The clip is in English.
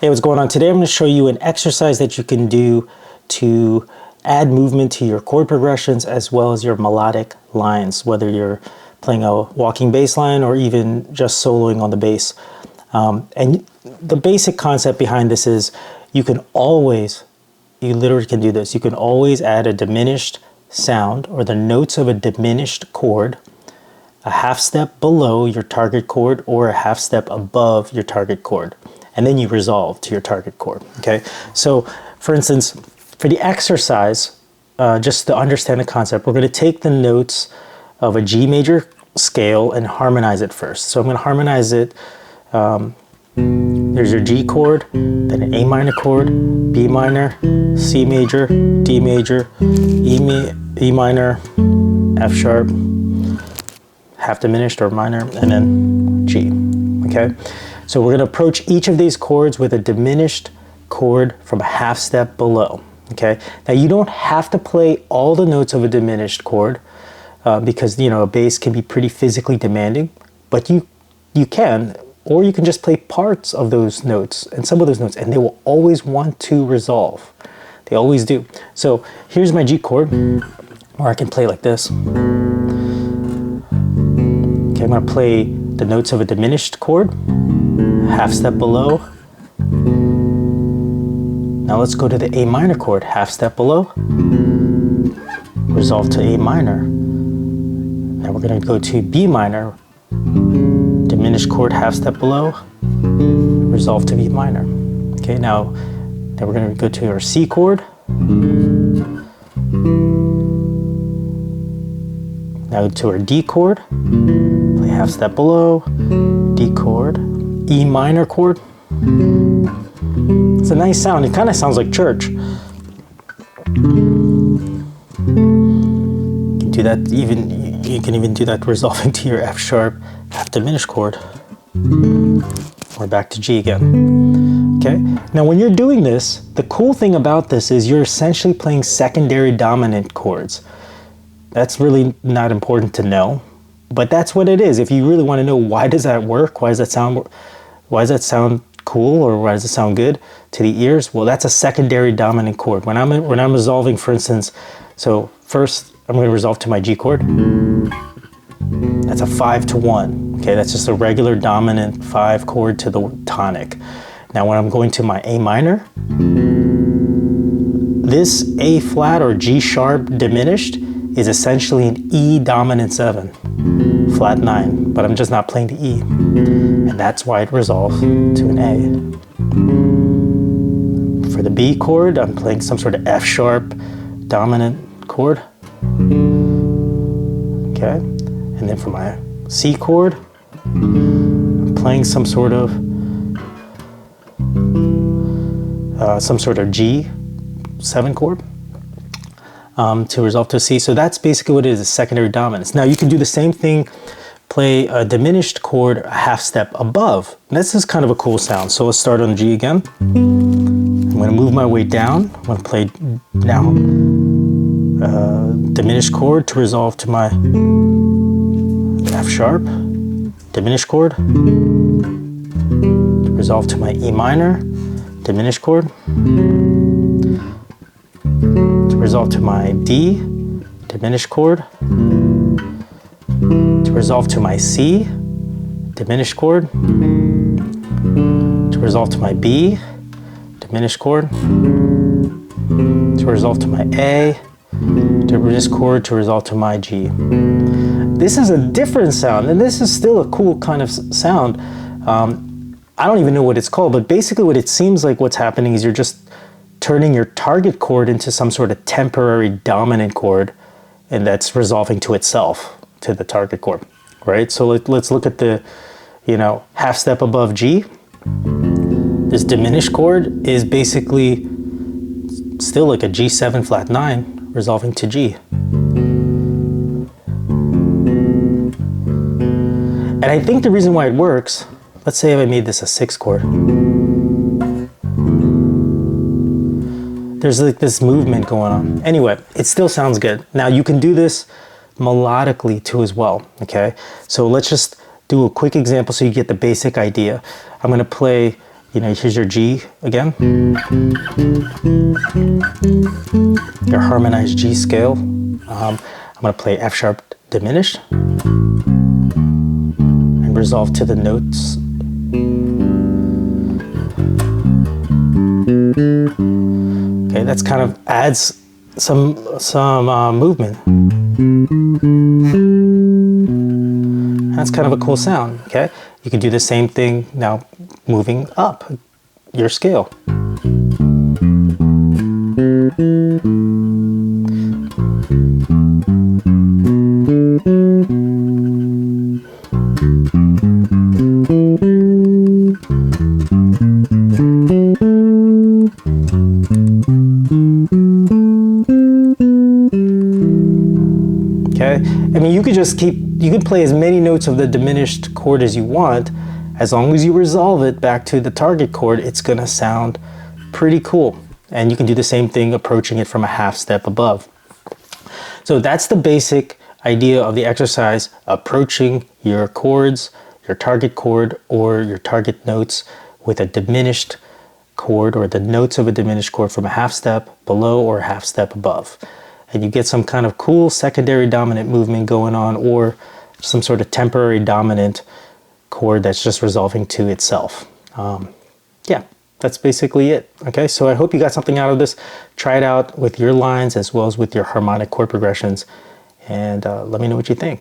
Hey, what's going on? Today I'm going to show you an exercise that you can do to add movement to your chord progressions as well as your melodic lines, whether you're playing a walking bass line or even just soloing on the bass. And the basic concept behind this is you literally can do this. You can always add a diminished sound or the notes of a diminished chord a half step below your target chord or a half step above your target chord. And then you resolve to your target chord, okay? So, for instance, for the exercise, just to understand the concept, we're gonna take the notes of a G major scale and harmonize it first. So I'm gonna harmonize it, there's your G chord, then an A minor chord, B minor, C major, D major, E minor, F sharp, half diminished or minor, and then G, okay? So we're gonna approach each of these chords with a diminished chord from a half step below, okay? Now you don't have to play all the notes of a diminished chord because, you know, a bass can be pretty physically demanding, but you can, or you can just play parts of those notes and some of those notes, and they will always want to resolve. They always do. So here's my G chord, or I can play like this. Okay, I'm gonna play the notes of a diminished chord, half step below. Now let's go to the A minor chord, half step below, resolve to A minor. Now we're gonna go to B minor, diminished chord, half step below, resolve to B minor. Okay, now we're gonna go to our C chord. Now to our D chord, play half step below, D chord, E minor chord. It's a nice sound. It kind of sounds like church. You can do that you can even do that resolving to your F sharp half diminished chord. Or back to G again. Okay? Now when you're doing this, the cool thing about this is you're essentially playing secondary dominant chords. That's really not important to know, but that's what it is. If you really want to know why does that work, why does that sound cool, or why does it sound good to the ears? Well, that's a secondary dominant chord. When I'm resolving, for instance, so first I'm going to resolve to my G chord. That's a 5-1. Okay, that's just a regular dominant 5 chord to the tonic. Now when I'm going to my A minor, this A flat or G sharp diminished is essentially an E dominant 7, flat 9, but I'm just not playing the E. And that's why it resolves to an A. For the B chord, I'm playing some sort of F sharp dominant chord. Okay, and then for my C chord, I'm playing some sort of G7 chord. To resolve to a C. So that's basically what it is, a secondary dominance. Now you can do the same thing, play a diminished chord a half step above. And this is kind of a cool sound. So let's start on G again. I'm going to move my way down. I'm going to play now diminished chord to resolve to my F sharp, diminished chord, to resolve to my E minor, diminished chord, resolve to my D, diminished chord, to resolve to my C, diminished chord, to resolve to my B, diminished chord, to resolve to my A, diminished chord, to resolve to my G. This is a different sound, and this is still a cool kind of sound. I don't even know what it's called, but basically what it seems like what's happening is you're just turning your target chord into some sort of temporary dominant chord, and that's resolving to itself, to the target chord, right? So let's look at the, half step above G. This diminished chord is basically still like a G7 flat 9 resolving to G. And I think the reason why it works, let's say if I made this a 6 chord. There's like this movement going on. Anyway, it still sounds good. Now you can do this melodically too as well, okay? So let's just do a quick example so you get the basic idea. I'm gonna play You know, here's your G again. Your harmonized G scale. I'm going to play F sharp diminished and resolve to the notes. Okay, that's kind of adds some movement. That's kind of a cool sound, okay? You can do the same thing now moving up your scale. Okay, I mean, you could just you can play as many notes of the diminished chord as you want. As long as you resolve it back to the target chord, it's gonna sound pretty cool. And you can do the same thing approaching it from a half step above. So that's the basic idea of the exercise, approaching your chords, your target chord or your target notes with a diminished chord or the notes of a diminished chord from a half step below or a half step above. And you get some kind of cool secondary dominant movement going on, or some sort of temporary dominant chord that's just resolving to itself. Yeah, that's basically it. Okay, so I hope you got something out of this. Try it out with your lines as well as with your harmonic chord progressions, and let me know what you think.